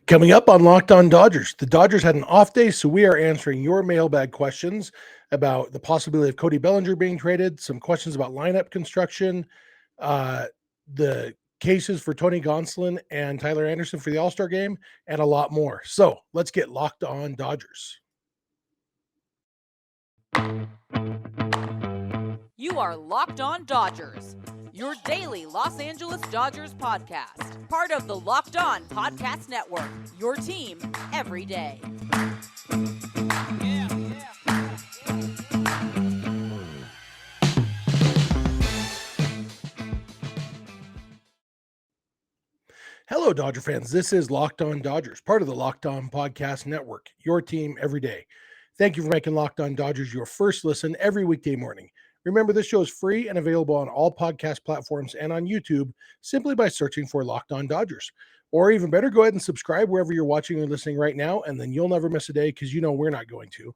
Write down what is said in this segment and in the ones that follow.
Coming up on Locked On Dodgers, the Dodgers had an off day, so we are answering your mailbag questions about the possibility of Cody Bellinger being traded, some questions about lineup construction, uh, the cases for Tony Gonsolin and Tyler Anderson for the All-Star game, and a lot more. So let's get Locked On Dodgers. You are Locked On Dodgers, your daily Los Angeles Dodgers podcast. Part of the Locked On Podcast Network, your team every day. Hello, Dodger fans. This is Locked On Dodgers, part of the Locked On Podcast Network, your team every day. Thank you for making Locked On Dodgers your first listen every weekday morning. Remember, this show is free and available on all podcast platforms and on YouTube simply by searching for Locked On Dodgers. Or even better, go ahead and subscribe wherever you're watching or listening right now, and then you'll never miss a day because you know we're not going to.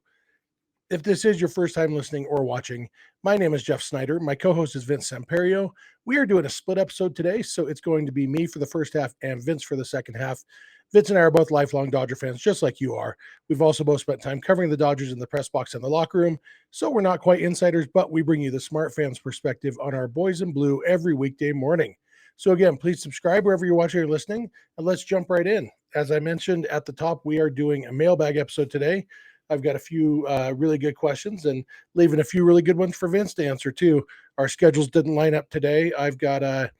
If this is your first time listening or watching, my name is Jeff Snider. My co-host is Vince Samperio. We are doing a split episode today, so it's going to be me for the first half and Vince for the second half. Vince and I are both lifelong Dodger fans, just like you are. We've also both spent time covering the Dodgers in the press box and the locker room, so we're not quite insiders, but we bring you the smart fans' perspective on our boys in blue every weekday morning. So again, please subscribe wherever you're watching or listening, and let's jump right in. As I mentioned at the top, we are doing a mailbag episode today. I've got a few really good questions and leaving a few really good ones for Vince to answer too. Our schedules didn't line up today. I've got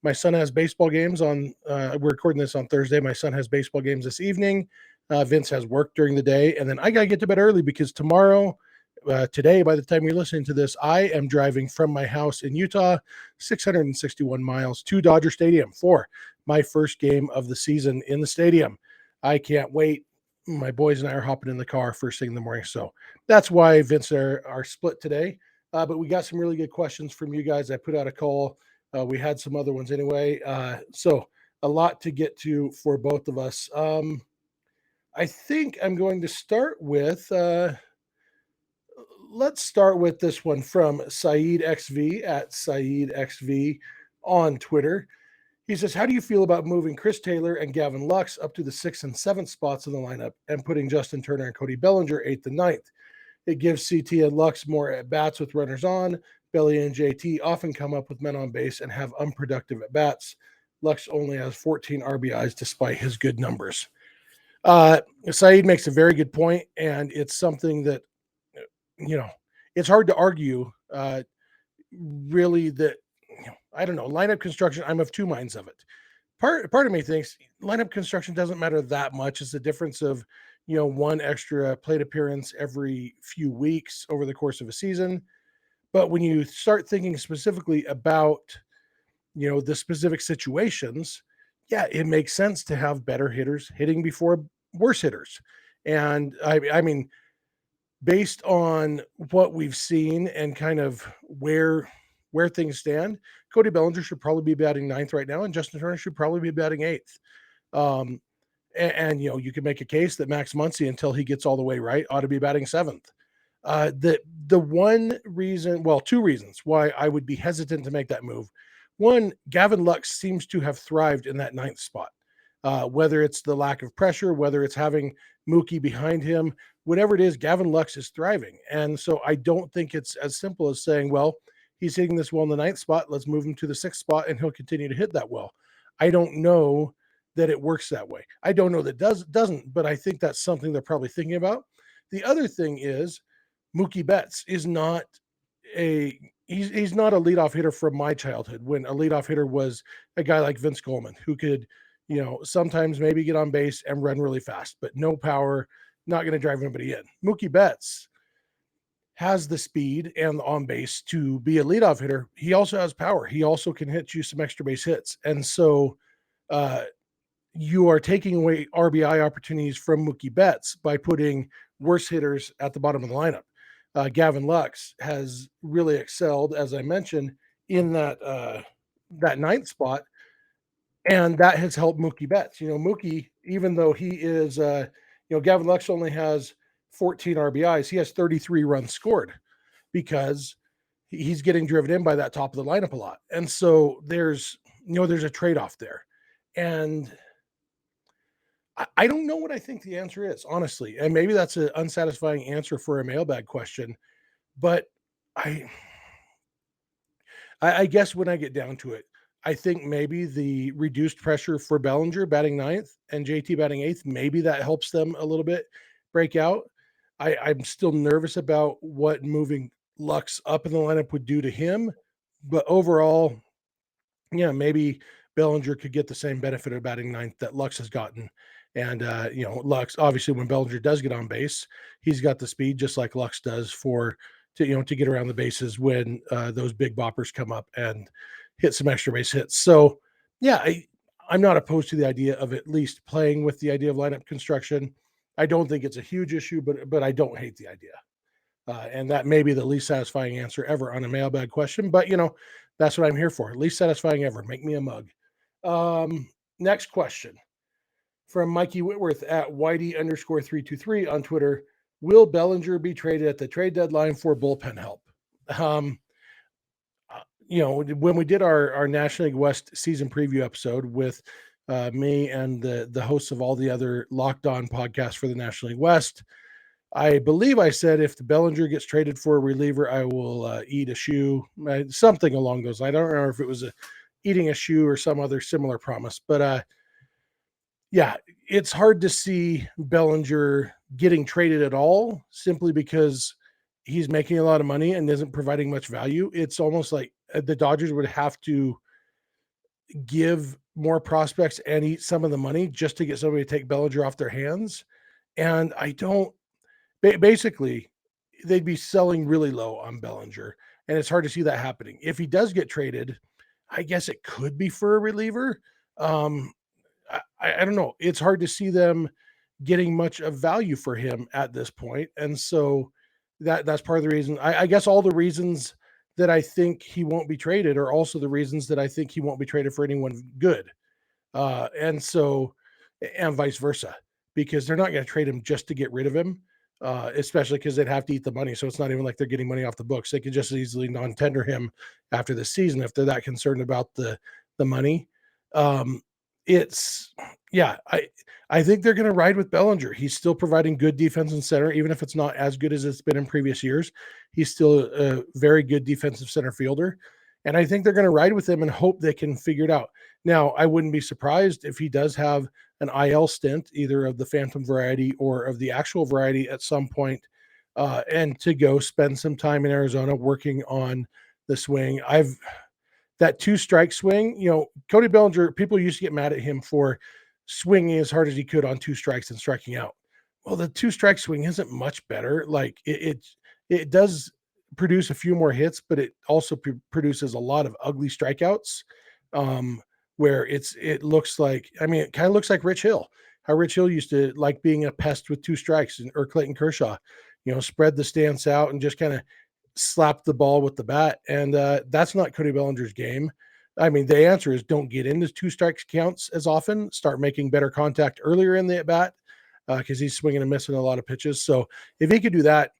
my son has baseball games on. We're recording this on Thursday. My son has baseball games this evening. Vince has work during the day, and then I gotta get to bed early because tomorrow, today, by the time you're listening to this, I am driving from my house in Utah, 661 miles to Dodger Stadium for my first game of the season in the stadium. I can't wait. My boys and I are hopping in the car first thing in the morning. So that's why Vince are split today. But we got some really good questions from you guys. I put out a call. We had some other ones anyway. So a lot to get to for both of us. I think I'm going to start with, let's start with this one from Saeed XV at Saeed XV on Twitter. He says, how do you feel about moving Chris Taylor and Gavin Lux up to the 6th and 7th spots in the lineup and putting Justin Turner and Cody Bellinger 8th and 9th? It gives CT and Lux more at-bats with runners on. Belly and JT often come up with men on base and have unproductive at-bats. Lux only has 14 RBIs despite his good numbers. Saeed makes a very good point, and it's something that, it's hard to argue really that, I don't know, lineup construction, I'm of two minds of it. Part of me thinks lineup construction doesn't matter that much. It's the difference of, one extra plate appearance every few weeks over the course of a season. But when you start thinking specifically about, the specific situations, yeah, it makes sense to have better hitters hitting before worse hitters. And I mean, based on what we've seen and kind of where things stand, Cody Bellinger should probably be batting 9th right now, and Justin Turner should probably be batting 8th. And you can make a case that Max Muncy, until he gets all the way right, ought to be batting 7th. The one reason, well, two reasons why I would be hesitant to make that move. One, Gavin Lux seems to have thrived in that 9th spot. Whether it's the lack of pressure, whether it's having Mookie behind him, whatever it is, Gavin Lux is thriving. And so I don't think it's as simple as saying, well, he's hitting this well in the 9th spot, let's move him to the 6th spot and he'll continue to hit that well. I don't know that it works that way. I don't know that doesn't, but I think that's something they're probably thinking about. The other thing is Mookie Betts is not he's not a leadoff hitter from my childhood, when a leadoff hitter was a guy like Vince Coleman, who could, sometimes maybe get on base and run really fast, but no power, not going to drive anybody in. Mookie Betts has the speed and the on base to be a leadoff hitter. He also has power. He also can hit you some extra base hits. And so you are taking away RBI opportunities from Mookie Betts by putting worse hitters at the bottom of the lineup. Gavin Lux has really excelled, as I mentioned, in that 9th spot, and that has helped Mookie Betts. Mookie, even though he is, Gavin Lux only has 14 RBIs, he has 33 runs scored because he's getting driven in by that top of the lineup a lot. And there's a trade-off there. And I don't know what I think the answer is, honestly. And maybe that's an unsatisfying answer for a mailbag question, but I I guess when I get down to it, I think maybe the reduced pressure for Bellinger batting ninth and JT batting eighth, maybe that helps them a little bit break out. I'm still nervous about what moving Lux up in the lineup would do to him, but overall, yeah, maybe Bellinger could get the same benefit of batting ninth that Lux has gotten. And Lux, obviously, when Bellinger does get on base, he's got the speed just like Lux does to get around the bases when those big boppers come up and hit some extra base hits. So yeah, I'm not opposed to the idea of at least playing with the idea of lineup construction. I don't think it's a huge issue, but I don't hate the idea. And that may be the least satisfying answer ever on a mailbag question, but that's what I'm here for. Least satisfying ever. Make me a mug. Next question from Mikey Whitworth at Whitey_323 on Twitter. Will Bellinger be traded at the trade deadline for bullpen help? When we did our National League West season preview episode with me and the hosts of all the other Locked On podcasts for the National League West, I believe I said if the Bellinger gets traded for a reliever, I will eat a shoe, something along those lines. I don't remember if it was eating a shoe or some other similar promise, but yeah, it's hard to see Bellinger getting traded at all simply because he's making a lot of money and isn't providing much value. It's almost like the Dodgers would have to give more prospects and eat some of the money just to get somebody to take Bellinger off their hands. And I don't. Basically, they'd be selling really low on Bellinger, and it's hard to see that happening. If he does get traded, I guess it could be for a reliever. I don't know. It's hard to see them getting much of value for him at this point, and so that's part of the reason. I guess all the reasons that I think he won't be traded are also the reasons that I think he won't be traded for anyone good, and vice versa, because they're not going to trade him just to get rid of him. Especially because they'd have to eat the money. So it's not even like they're getting money off the books. They could just easily non-tender him after the season if they're that concerned about the money. It's yeah, I think they're going to ride with Bellinger. He's still providing good defense in center, even if it's not as good as it's been in previous years. He's still a very good defensive center fielder. And I think they're going to ride with him and hope they can figure it out. Now, I wouldn't be surprised if he does have an IL stint, either of the phantom variety or of the actual variety at some point, and to go spend some time in Arizona working on the swing. That 2-strike swing, Cody Bellinger, people used to get mad at him for swinging as hard as he could on 2 strikes and striking out. Well, the 2-strike swing isn't much better. Like it does produce a few more hits, but it also produces a lot of ugly strikeouts. Where it looks like, it kind of looks like Rich Hill, how Rich Hill used to like being a pest with 2 strikes, or Clayton Kershaw, spread the stance out and just kind of slap the ball with the bat. And that's not Cody Bellinger's game. The answer is don't get into 2 strikes counts as often, start making better contact earlier in the at bat, because he's swinging and missing a lot of pitches. So if he could do that,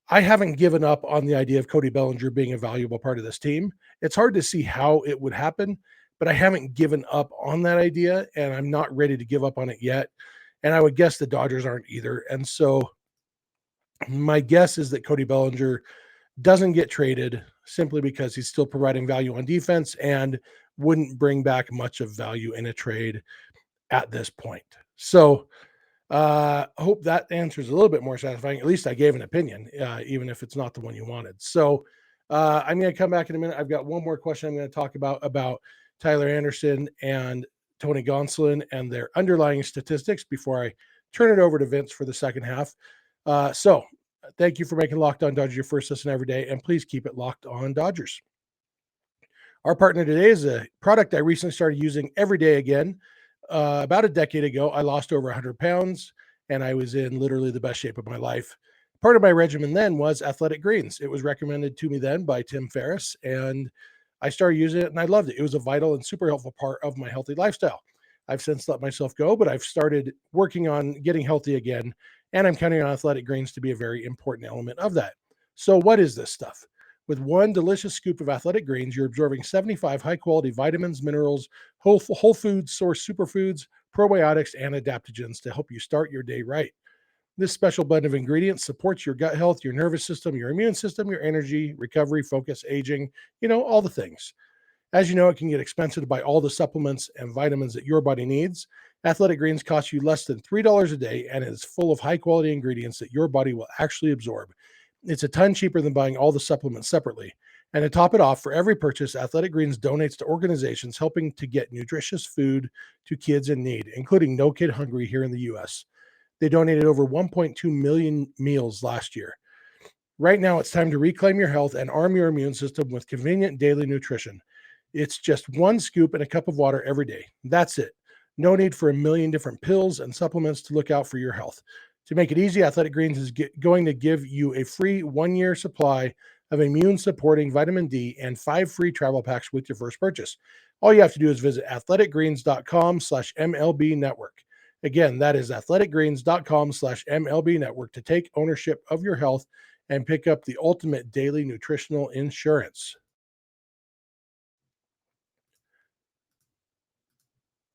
I haven't given up on the idea of Cody Bellinger being a valuable part of this team. It's hard to see how it would happen, but I haven't given up on that idea, and I'm not ready to give up on it yet. And I would guess the Dodgers aren't either. And so my guess is that Cody Bellinger doesn't get traded simply because he's still providing value on defense and wouldn't bring back much of value in a trade at this point. So hope that answer is a little bit more satisfying. At least I gave an opinion, even if it's not the one you wanted. So I'm going to come back in a minute. I've got one more question I'm going to talk about Tyler Anderson and Tony Gonsolin and their underlying statistics before I turn it over to Vince for the second half. So thank you for making Locked On Dodgers your first listen every day, and please keep it Locked On Dodgers. Our partner today is a product I recently started using every day again. About a decade ago, I lost over 100 pounds, and I was in literally the best shape of my life. Part of my regimen then was Athletic Greens. It was recommended to me then by Tim Ferriss, and I started using it, and I loved it. It was a vital and super helpful part of my healthy lifestyle. I've since let myself go, but I've started working on getting healthy again, and I'm counting on Athletic Greens to be a very important element of that. So what is this stuff? With one delicious scoop of Athletic Greens, you're absorbing 75 high-quality vitamins, minerals, whole food source superfoods, probiotics, and adaptogens to help you start your day right. This special blend of ingredients supports your gut health, your nervous system, your immune system, your energy, recovery, focus, aging, all the things. As you know, it can get expensive to buy all the supplements and vitamins that your body needs. Athletic Greens costs you less than $3 a day and is full of high quality ingredients that your body will actually absorb. It's a ton cheaper than buying all the supplements separately. And to top it off, for every purchase, Athletic Greens donates to organizations helping to get nutritious food to kids in need, including No Kid Hungry here in the US. They donated over 1.2 million meals last year. Right now, it's time to reclaim your health and arm your immune system with convenient daily nutrition. It's just one scoop in a cup of water every day. That's it. No need for a million different pills and supplements to look out for your health. To make it easy, Athletic Greens is going to give you a free 1 year supply of immune supporting vitamin D and 5 free travel packs with your first purchase. All you have to do is visit athleticgreens.com/MLB network. Again, that is athleticgreens.com/MLB network to take ownership of your health and pick up the ultimate daily nutritional insurance.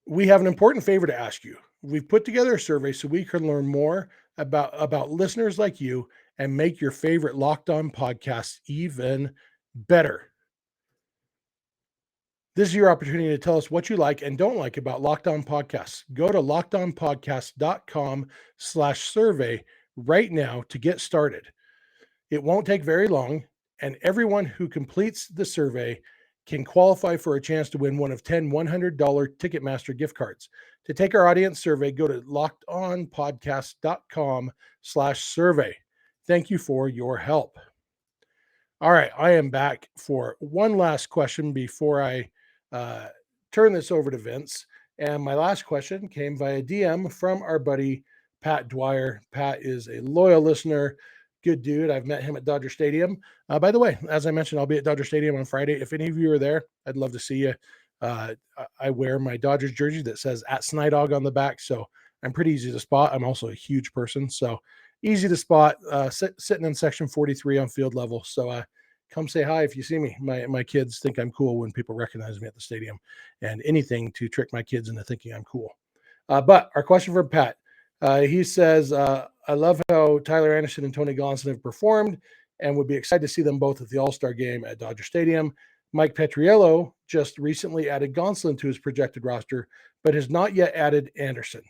We have an important favor to ask you. We've put together a survey so we can learn more about listeners like you and make your favorite Locked On podcasts even better. This is your opportunity to tell us what you like and don't like about Locked On Podcasts. Go to lockedonpodcast.com/survey right now to get started. It won't take very long, and everyone who completes the survey can qualify for a chance to win one of 10 $100 Ticketmaster gift cards. To take our audience survey, go to lockedonpodcast.com/survey. Thank you for your help. All right, I am back for one last question before I turn this over to Vince. And my last question came via DM from our buddy Pat Dwyer. Pat is a loyal listener, good dude. I've met him at Dodger Stadium. By the way, as I mentioned, I'll be at Dodger Stadium on Friday. If any of you are there, I'd love to see you. I wear my Dodgers jersey that says at Snider on the back, so I'm pretty easy to spot. I'm also a huge person, so easy to spot. Sitting in section 43 on field level. So come say hi if you see me. My kids think I'm cool when people recognize me at the stadium, and anything to trick my kids into thinking I'm cool. But our question for Pat, he says, I love how Tyler Anderson and Tony Gonsolin have performed and would be excited to see them both at the All-Star game at Dodger Stadium. Mike Petriello just recently added Gonsolin to his projected roster, but has not yet added Anderson.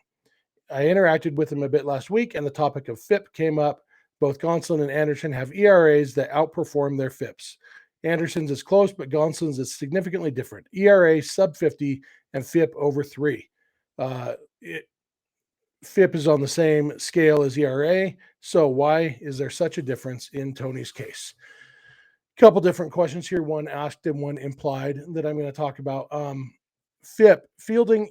I interacted with him a bit last week, and the topic of FIP came up. Both Gonsolin and Anderson have ERAs that outperform their FIPs. Anderson's is close, but Gonsolin's is significantly different. ERA sub 50 and FIP over 3. FIP is on the same scale as ERA. So why is there such a difference in Tony's case? Couple different questions here, one asked and one implied that I'm going to talk about. FIP, fielding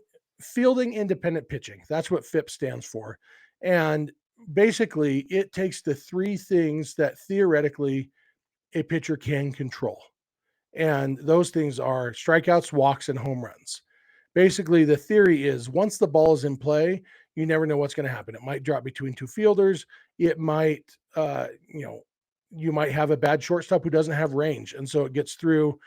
independent pitching. That's what FIP stands for. And basically, it takes the three things that theoretically a pitcher can control. And those things are strikeouts, walks, and home runs. Basically, the theory is once the ball is in play, you never know what's going to happen. It might drop between two fielders. It might, you might have a bad shortstop who doesn't have range. And so it gets through,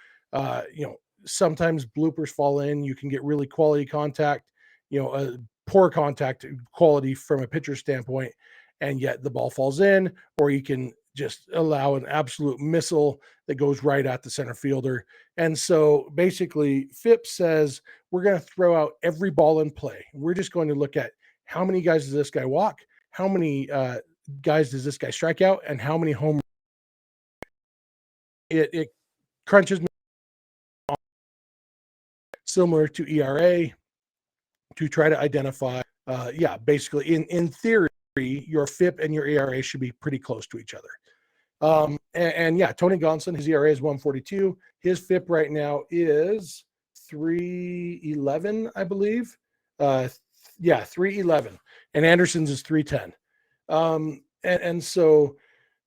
sometimes bloopers fall in. You can get really quality contact, a poor contact quality from a pitcher standpoint, and yet the ball falls in, or you can just allow an absolute missile that goes right at the center fielder. And so basically FIP says we're going to throw out every ball in play. We're just going to look at how many guys does this guy walk, how many guys does this guy strike out, and how many home. It crunches similar to ERA to try to identify, basically in theory, your FIP and your ERA should be pretty close to each other. Tony Gonsolin, his ERA is 142. His FIP right now is 311, I believe. 311. And Anderson's is 310. And so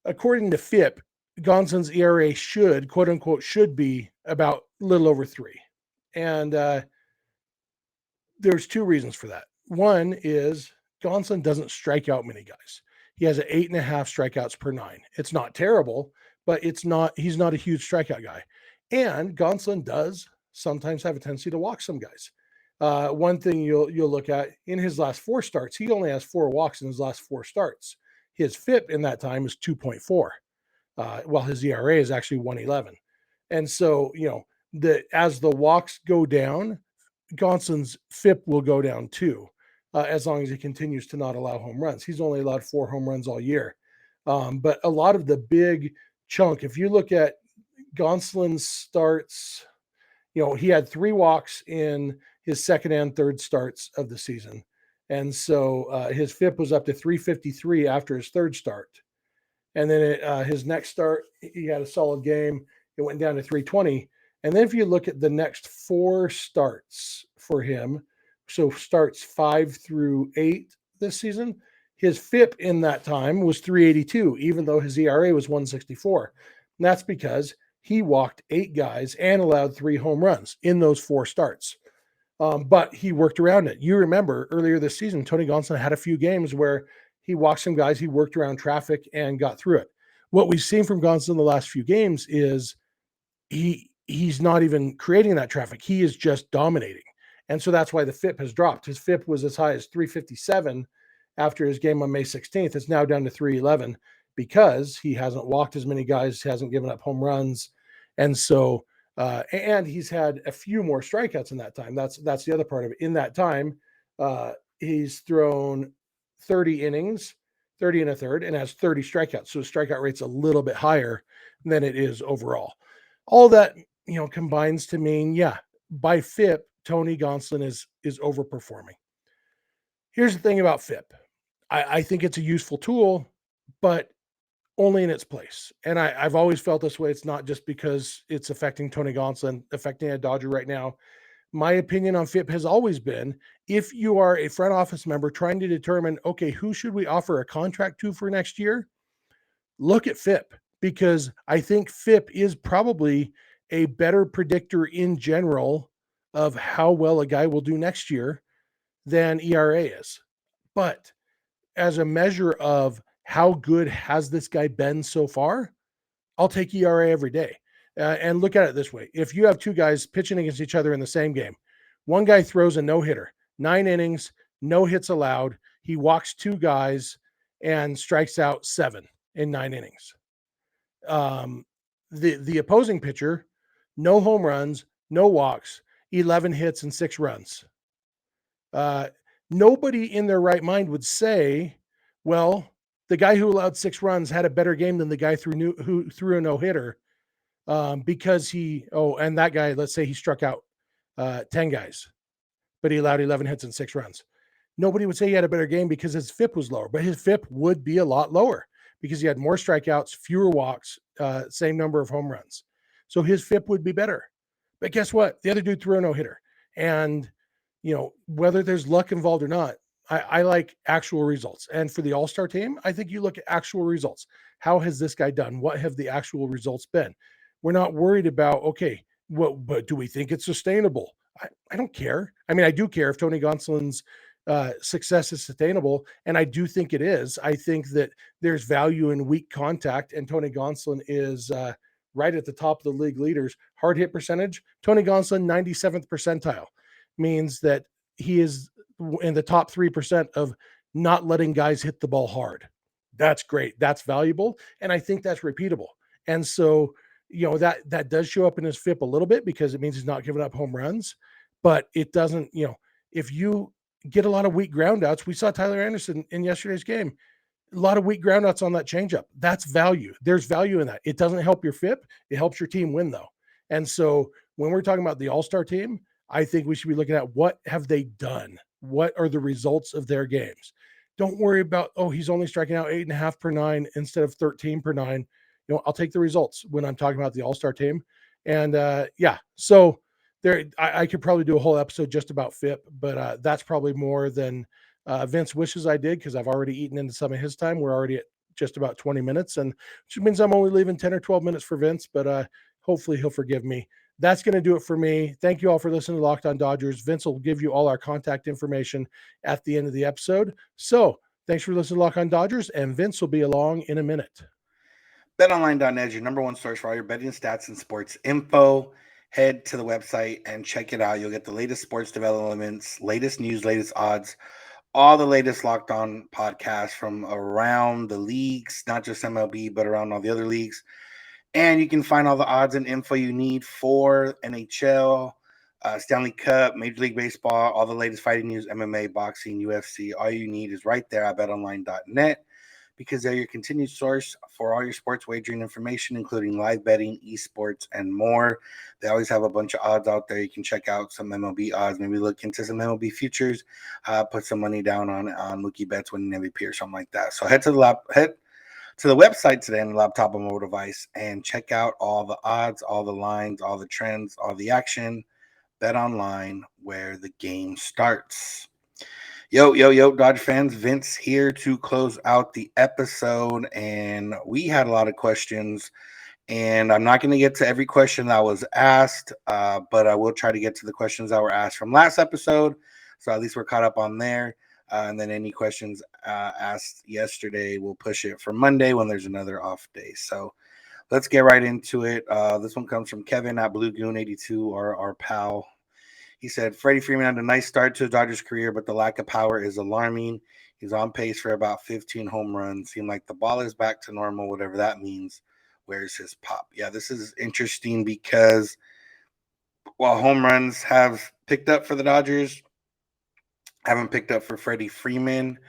according to FIP, Gonsolin's ERA should, quote unquote, should be about a little over 3. And there's two reasons for that. One is Gonsolin doesn't strike out many guys. He has an 8.5 strikeouts per 9. It's not terrible, but he's not a huge strikeout guy. And Gonsolin does sometimes have a tendency to walk some guys. One thing you'll look at in his last 4 starts, he only has 4 walks in his last 4 starts. His FIP in that time is 2.4, while his ERA is actually 111. And so, as the walks go down, Gonson's FIP will go down too, as long as he continues to not allow home runs. He's only allowed 4 home runs all year. But a lot of the big chunk, if you look at Gonsolin's starts, he had 3 walks in his second and third starts of the season. And so his FIP was up to 353 after his third start. And then his next start, he had a solid game. It went down to 320. And then if you look at the next 4 starts for him, so starts 5 through 8 this season, his FIP in that time was 382, even though his ERA was 164. And that's because he walked 8 guys and allowed 3 home runs in those 4 starts. But he worked around it. You remember earlier this season, Tony Gonsolin had a few games where he walked some guys, he worked around traffic and got through it. What we've seen from Gonsolin the last few games is he's not even creating that traffic. He is just dominating. And so that's why the FIP has dropped. His FIP was as high as 357 after his game on May 16th. It's now down to 311 because he hasn't walked as many guys, hasn't given up home runs. And so, and he's had a few more strikeouts in that time. That's the other part of it. In that time, he's thrown 30 innings, 30 and a third, and has 30 strikeouts. So his strikeout rate's a little bit higher than it is overall. All that, combines to mean, by FIP, Tony Gonsolin is overperforming. Here's the thing about FIP. I think it's a useful tool, but only in its place. And I've always felt this way. It's not just because it's affecting Tony Gonsolin, affecting a Dodger right now. My opinion on FIP has always been, if you are a front office member trying to determine, okay, who should we offer a contract to for next year? Look at FIP, because I think FIP is probably a better predictor in general of how well a guy will do next year than ERA is. But as a measure of how good has this guy been so far, I'll take ERA every day. And look at it this way. If you have 2 guys pitching against each other in the same game, one guy throws a no-hitter, 9 innings, no hits allowed. He walks 2 guys and strikes out 7 in 9 innings. The opposing pitcher, no home runs, no walks, 11 hits and 6 runs. Nobody in their right mind would say, well, the guy who allowed 6 runs had a better game than the guy who threw a no-hitter, because and that guy, let's say he struck out 10 guys, but he allowed 11 hits and 6 runs. Nobody would say he had a better game because his FIP was lower, but his FIP would be a lot lower because he had more strikeouts, fewer walks, same number of home runs. So his FIP would be better. But guess what? The other dude threw a no-hitter. And, whether there's luck involved or not, I like actual results. And for the All-Star team, I think you look at actual results. How has this guy done? What have the actual results been? We're not worried about, okay, but do we think it's sustainable? I don't care. I mean, I do care if Tony Gonsolin's success is sustainable, and I do think it is. I think that there's value in weak contact, and Tony Gonsolin is right at the top of the league leaders. Hard hit percentage, Tony Gonsolin, 97th percentile, means that he is in the top 3% of not letting guys hit the ball hard. That's great. That's valuable, and I think that's repeatable. And so, that does show up in his FIP a little bit because it means he's not giving up home runs, but it doesn't, if you get a lot of weak groundouts, we saw Tyler Anderson in yesterday's game, a lot of weak groundouts on that changeup. That's value. There's value in that. It doesn't help your FIP. It helps your team win, though. And so when we're talking about the All-Star team, I think we should be looking at what have they done? What are the results of their games? Don't worry about, he's only striking out 8.5 per 9 instead of 13 per 9. I'll take the results when I'm talking about the All-Star team. And so there, I could probably do a whole episode just about FIP, but that's probably more than Vince wishes I did, because I've already eaten into some of his time. We're already at just about 20 minutes, and which means I'm only leaving 10 or 12 minutes for Vince, but hopefully he'll forgive me. That's going to do it for me. Thank you all for listening to Locked On Dodgers. Vince will give you all our contact information at the end of the episode. So thanks for listening to Locked On Dodgers, and Vince will be along in a minute. BetOnline.net is your number 1 source for all your betting stats and sports info. head to the website and check it out. You'll get the latest sports developments, latest news, latest odds, all the latest Locked On podcasts from around the leagues, not just MLB, but around all the other leagues. And you can find all the odds and info you need for NHL, Stanley Cup, Major League Baseball, all the latest fighting news, MMA, boxing, UFC. All you need is right there at betonline.net because they're your continued source for all your sports wagering information, including live betting, esports, and more. They always have a bunch of odds out there. You can check out some MLB odds, maybe look into some MLB futures, put some money down on Mookie Betts winning MVP or something like that. So head to the website today on the laptop or mobile device and check out all the odds, all the lines, all the trends, all the action. Bet online where the game starts. Yo, Dodge fans, Vince here to close out the episode. And we had a lot of questions, and I'm not going to get to every question that was asked, but I will try to get to the questions that were asked from last episode. So at least we're caught up on there. And then any questions asked yesterday, we'll push it for Monday when there's another off day. So let's get right into it. This one comes from Kevin at Blue Goon 82, our pal. He said, Freddie Freeman had a nice start to his Dodgers career, but the lack of power is alarming. He's on pace for about 15 home runs. Seemed like the ball is back to normal, whatever that means. Where's his pop? Yeah, this is interesting because while home runs have picked up for the Dodgers, haven't picked up for Freddie Freeman.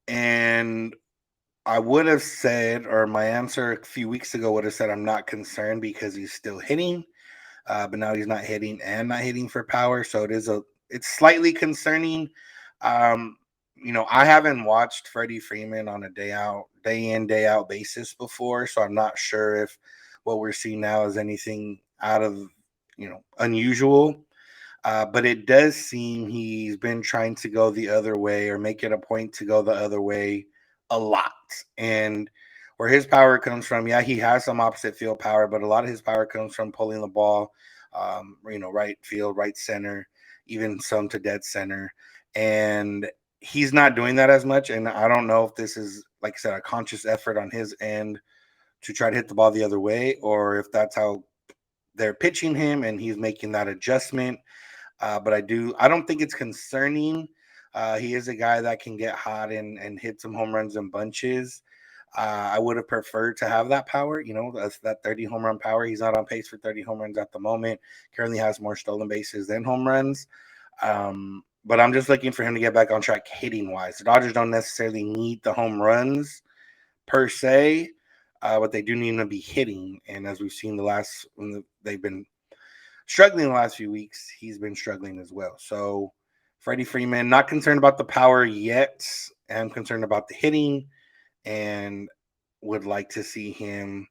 And I would have said, or my answer a few weeks ago would have said, I'm not concerned because he's still hitting. But now he's not hitting and not hitting for power, so it's slightly concerning. Um, I haven't watched Freddie Freeman on a day in, day out basis before, so I'm not sure if what we're seeing now is anything out of unusual. But it does seem he's been trying to go the other way or make it a point to go the other way a lot. And where his power comes from, yeah, he has some opposite field power, but a lot of his power comes from pulling the ball, right field, right center, even some to dead center. And he's not doing that as much. And I don't know if this is, like I said, a conscious effort on his end to try to hit the ball the other way, or if that's how they're pitching him and he's making that adjustment. But I don't think it's concerning. He is a guy that can get hot and hit some home runs in bunches. I would have preferred to have that power, that 30 home run power. He's not on pace for 30 home runs at the moment. Currently has more stolen bases than home runs. But I'm just looking for him to get back on track hitting wise. The Dodgers don't necessarily need the home runs per se, but they do need him to be hitting. And as we've seen they've been struggling the last few weeks, he's been struggling as well. So Freddie Freeman, not concerned about the power yet. I'm concerned about the hitting and would like to see him,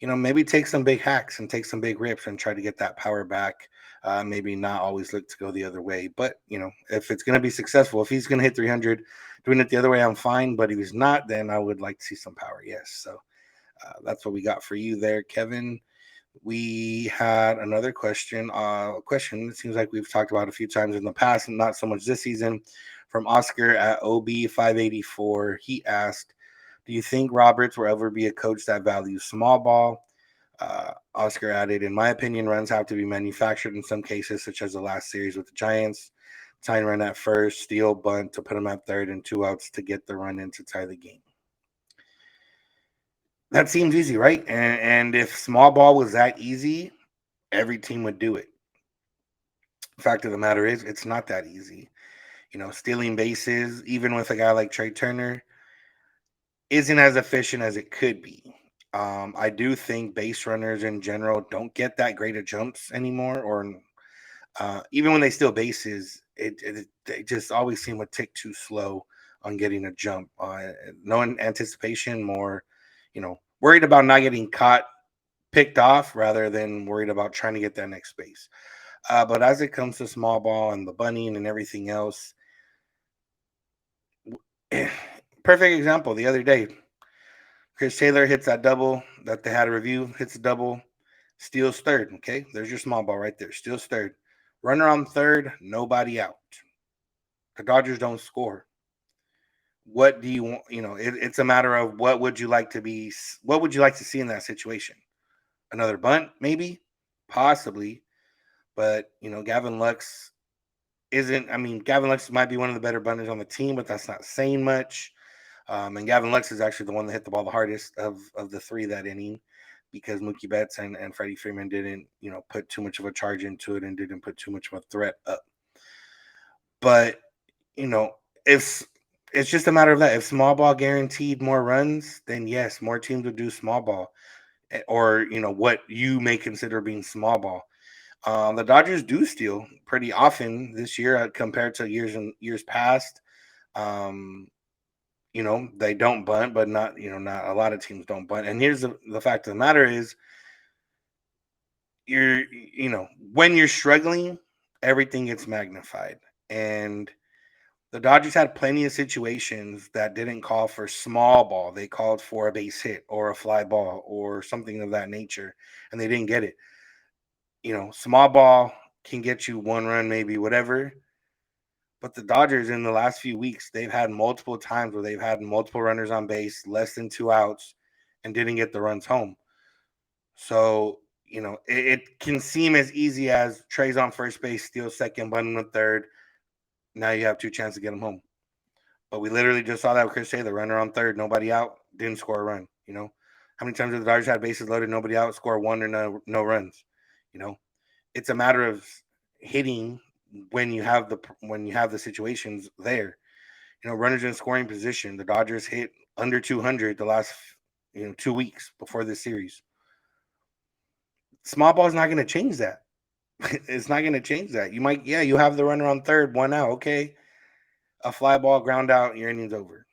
maybe take some big hacks and take some big rips and try to get that power back. Maybe not always look to go the other way. But, if it's going to be successful, if he's going to hit 300, doing it the other way, I'm fine. But if he's not, then I would like to see some power. Yes. So that's what we got for you there, Kevin. We had another question. It seems like we've talked about a few times in the past, and not so much this season. From Oscar at OB584, he asked, "Do you think Roberts will ever be a coach that values small ball?" Oscar added, "In my opinion, runs have to be manufactured in some cases, such as the last series with the Giants. Tying run at first, steal, bunt to put him at third, and 2 outs to get the run in to tie the game." That seems easy, right? And if small ball was that easy, every team would do it. Fact of the matter is, it's not that easy. Stealing bases, even with a guy like Trey Turner, isn't as efficient as it could be. I do think base runners in general don't get that great of jumps anymore, or even when they steal bases, they just always seem a tick too slow on getting a jump. No anticipation, more, worried about not getting caught, picked off, rather than worried about trying to get that next base. But as it comes to small ball and the bunting and everything else, perfect example the other day. Chris Taylor hits that double that they had a review, hits a double, steals third. Okay, there's your small ball right there. Steals third. Runner on third, nobody out. The Dodgers don't score. What do you want? It's a matter of what would you like to see in that situation? Another bunt, maybe, possibly. But, Gavin Lux isn't, I mean, Gavin Lux might be one of the better bunters on the team, but that's not saying much. And Gavin Lux is actually the one that hit the ball the hardest of the three that inning, because Mookie Betts and Freddie Freeman didn't, put too much of a charge into it and didn't put too much of a threat up. But, if it's just a matter of that, if small ball guaranteed more runs, then yes, more teams would do small ball, or, what you may consider being small ball. The Dodgers do steal pretty often this year compared to years past. Um, they don't bunt, but not a lot of teams don't bunt. And here's the fact of the matter is, when you're struggling, everything gets magnified. And the Dodgers had plenty of situations that didn't call for small ball. They called for a base hit or a fly ball or something of that nature, and they didn't get it. Small ball can get you one run, maybe, whatever. But the Dodgers in the last few weeks, they've had multiple times where they've had multiple runners on base, less than 2 outs, and didn't get the runs home. So, it can seem as easy as Trey's on first base, steals second, bunt in the third. Now you have 2 chances to get him home. But we literally just saw that with Chris Taylor, runner on third, nobody out, didn't score a run. How many times have the Dodgers had bases loaded, nobody out, score one or no runs? It's a matter of hitting when you have the situations there. Runners in scoring position. The Dodgers hit under 200 the last 2 weeks before this series. Small ball is not going to change that. It's not going to change that. You have the runner on third, 1 out. Okay, a fly ball, ground out, your inning's over.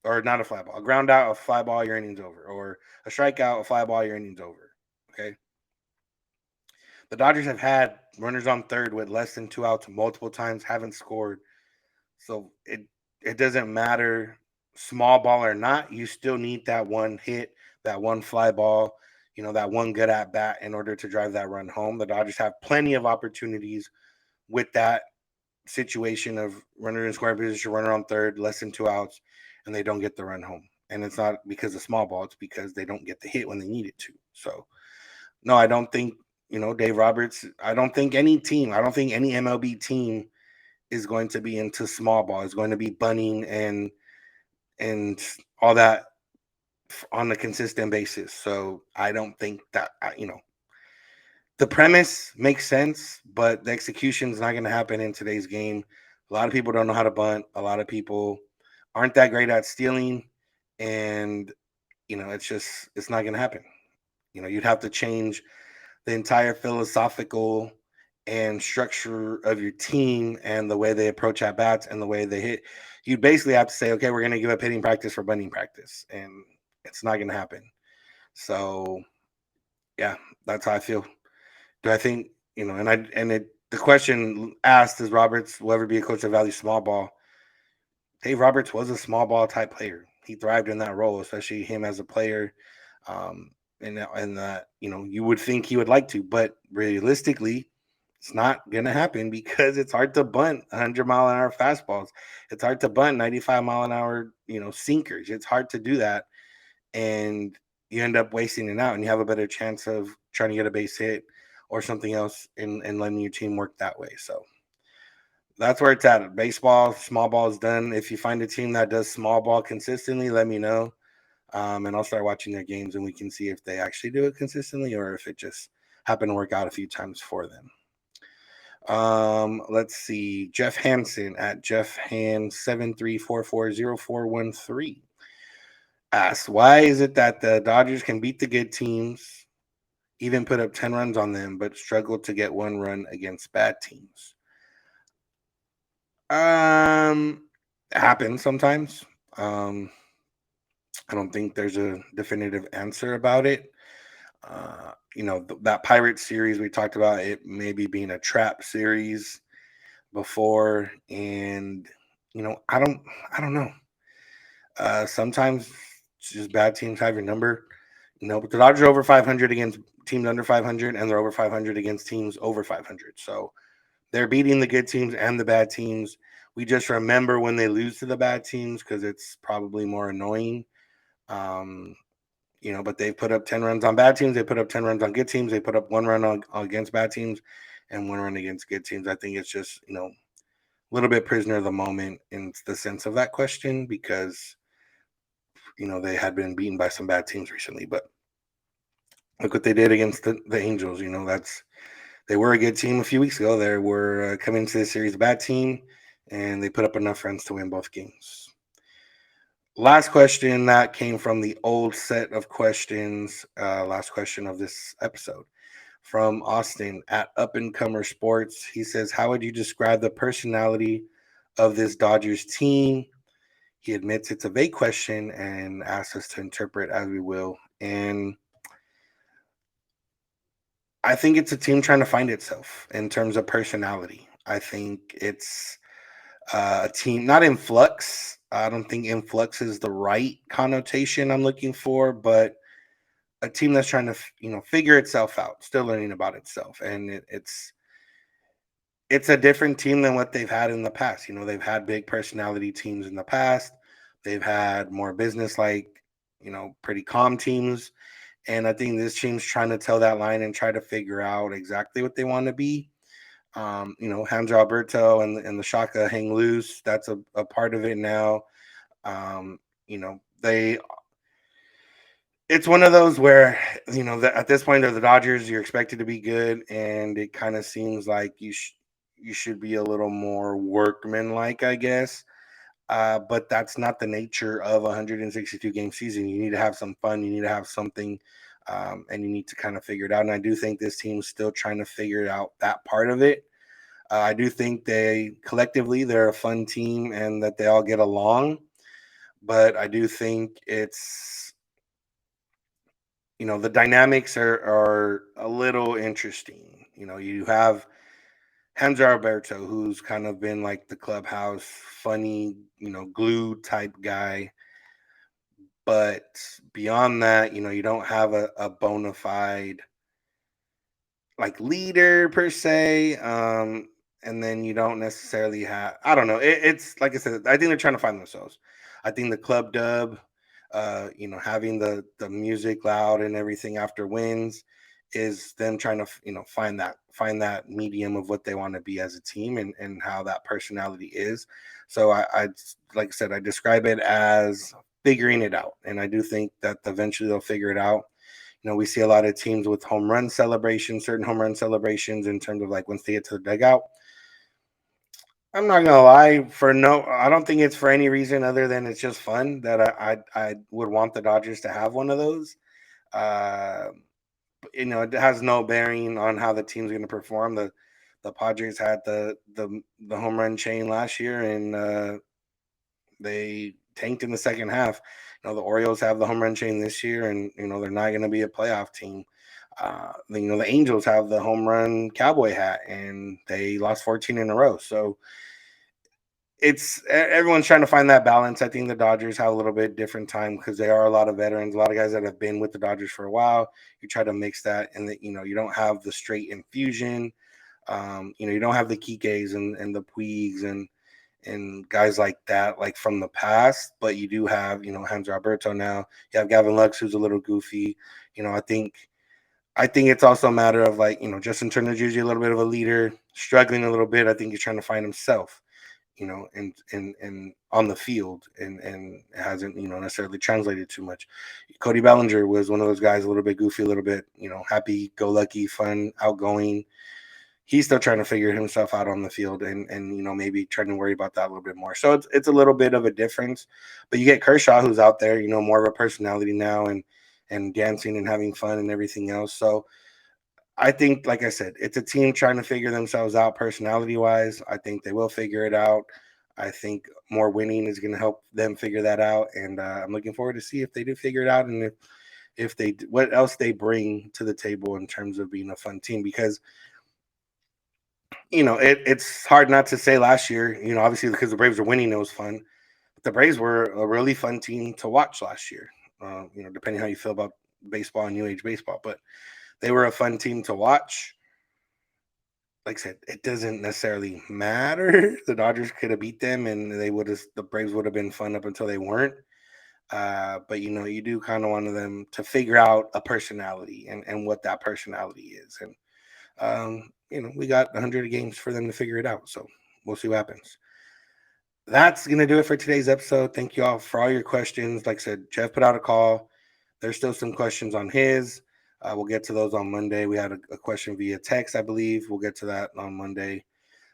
Or not a fly ball, a ground out, a fly ball, your inning's over. Or a strikeout, a fly ball, your inning's over. Okay. The Dodgers have had runners on third with less than 2 outs multiple times, haven't scored. So it doesn't matter small ball or not. You still need that one hit, that one fly ball, that one good at bat in order to drive that run home. The Dodgers have plenty of opportunities with that situation of runner in scoring position, runner on third, less than 2 outs, and they don't get the run home. And it's not because of small ball, it's because they don't get the hit when they need it to. So, no, I don't think, Dave Roberts, I don't think any MLB team is going to be into small ball, is going to be bunting and all that on a consistent basis. So I don't think that, the premise makes sense, but the execution is not going to happen in today's game. A lot of people don't know how to bunt. A lot of people aren't that great at stealing. And, it's not going to happen. You'd have to change the entire philosophical and structure of your team and the way they approach at bats and the way they hit. You basically have to say, okay, we're going to give up hitting practice for bunting practice, and it's not going to happen. So, yeah, that's how I feel. Do I think, the question asked is, Roberts will ever be a coach that values small ball? Dave Roberts was a small ball type player. He thrived in that role, especially him as a player. And that, you would think he would like to, but realistically, it's not going to happen because it's hard to bunt 100-mile-an-hour fastballs. It's hard to bunt 95-mile-an-hour, sinkers. It's hard to do that. And you end up wasting it out, and you have a better chance of trying to get a base hit or something else and letting your team work that way. So that's where it's at. Baseball, small ball is done. If you find a team that does small ball consistently, let me know. And I'll start watching their games, and we can see if they actually do it consistently or if it just happened to work out a few times for them. Let's see. Jeff Hansen at JeffHan73440413 asks, why is it that the Dodgers can beat the good teams, even put up 10 runs on them, but struggle to get 1 run against bad teams? It happens sometimes. I don't think there's a definitive answer about it. That Pirates series we talked about, it maybe being a trap series before, and I don't know. Sometimes it's just bad teams have your number. But the Dodgers are over 500 against teams under 500, and they're over 500 against teams over 500. So they're beating the good teams and the bad teams. We just remember when they lose to the bad teams because it's probably more annoying. But they put up 10 runs on bad teams. They put up 10 runs on good teams. They put up 1 run against bad teams. and win against good teams. I think it's just, a little bit prisoner of the moment in the sense of that question because, they had been beaten by some bad teams recently. But look what they did against the Angels. They were a good team a few weeks ago. They were coming into this series a bad team, and they put up enough runs to win both games. Last question that came from the old set of questions. Last question of this episode from Austin at Up and Comer Sports. He says, "How would you describe the personality of this Dodgers team?" He admits it's a vague question and asks us to interpret as we will. And I think it's a team trying to find itself in terms of personality. I think it's a team not in flux. I don't think in flux is the right connotation I'm looking for, but a team that's trying to figure itself out, still learning about itself, and it's a different team than what they've had in the past. They've had big personality teams in the past. They've had more business like, pretty calm teams. And I think this team's trying to tell that line and try to figure out exactly what they want to be. Hans Alberto and the Shaka hang loose. That's a part of it now. They it's one of those where at this point they're the Dodgers. You're expected to be good, and it kind of seems like you should be a little more workmanlike, I guess. But that's not the nature of a 162 game season. You need to have some fun. You need to have something, and you need to kind of figure it out. And I do think this team's still trying to figure out that part of it. I do think they're a fun team and that they all get along. But I do think it's the dynamics are a little interesting. You have Hans Alberto, who's kind of been like the clubhouse funny, glue type guy. But beyond that, you don't have a bona fide like leader per se. And then you don't necessarily have, I don't know. It's like I said, I think they're trying to find themselves. I think the club dub, having the music loud and everything after wins is them trying to, find that medium of what they want to be as a team and how that personality is. So I like I said, I describe it as figuring it out. And I do think that eventually they'll figure it out. We see a lot of teams with home run celebrations, certain home run celebrations in terms of like once they get to the dugout. I'm not gonna lie, I don't think it's for any reason other than it's just fun that I would want the Dodgers to have one of those. Uh, it has no bearing on how the team's going to perform. The Padres had the home run chain last year, and they tanked in the second half. The Orioles have the home run chain this year, and they're not going to be a playoff team. The Angels have the home run cowboy hat, and they lost 14 in a row. So it's everyone's trying to find that balance. I think the Dodgers have a little bit different time because there are a lot of veterans, a lot of guys that have been with the Dodgers for a while. You try to mix that, and that you don't have the straight infusion. You don't have the Kikes and the Puigs and guys like that, like from the past, but you do have, Hans Alberto now. You have Gavin Lux, who's a little goofy. I think it's also a matter of like, Justin Turner's usually a little bit of a leader, struggling a little bit. I think he's trying to find himself, and on the field, and it hasn't, necessarily translated too much. Cody Bellinger was one of those guys, a little bit goofy, a little bit, happy go lucky, fun, outgoing. He's still trying to figure himself out on the field and maybe trying to worry about that a little bit more. So it's a little bit of a difference. But you get Kershaw, who's out there, more of a personality now and dancing and having fun and everything else. So I think, like I said, it's a team trying to figure themselves out personality-wise. I think they will figure it out. I think more winning is going to help them figure that out, and I'm looking forward to see if they do figure it out and if they what else they bring to the table in terms of being a fun team. Because it's hard not to say last year, obviously because the Braves were winning, it was fun. But the Braves were a really fun team to watch last year. Depending how you feel about baseball and new age baseball, but they were a fun team to watch. Like I said, it doesn't necessarily matter. The Dodgers could have beat them, and the Braves would have been fun up until they weren't. But you do kind of want them to figure out a personality and what that personality is. And We got 100 games for them to figure it out. So we'll see what happens. That's going to do it for today's episode. Thank you all for all your questions. Like I said, Jeff put out a call. There's still some questions on his. We'll get to those on Monday. We had a question via text, I believe. We'll get to that on Monday.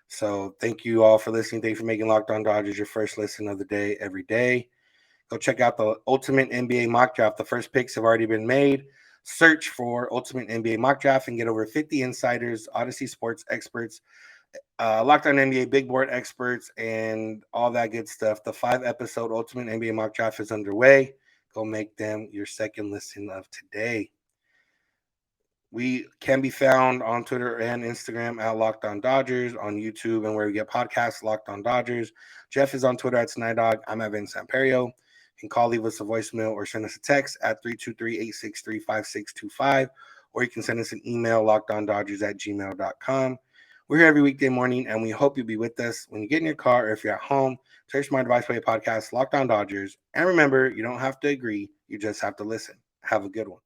So thank you all for listening. Thank you for making Locked On Dodgers your first listen of the day every day. Go check out the Ultimate NBA Mock Draft. The first picks have already been made. Search for Ultimate NBA Mock Draft and get over 50 insiders, Odyssey Sports experts, Locked On NBA Big Board experts, and all that good stuff. The 5-episode Ultimate NBA Mock Draft is underway. Go make them your second listen of today. We can be found on Twitter and Instagram at Locked On Dodgers, on YouTube and where we get podcasts, Locked On Dodgers. Jeff is on Twitter at Snider. I'm at Samperio. You can call, leave us a voicemail, or send us a text at 323-863-5625, or you can send us an email, lockedondodgers@gmail.com. We're here every weekday morning, and we hope you'll be with us when you get in your car or if you're at home. Search my device play podcast, Locked On Dodgers. And remember, you don't have to agree. You just have to listen. Have a good one.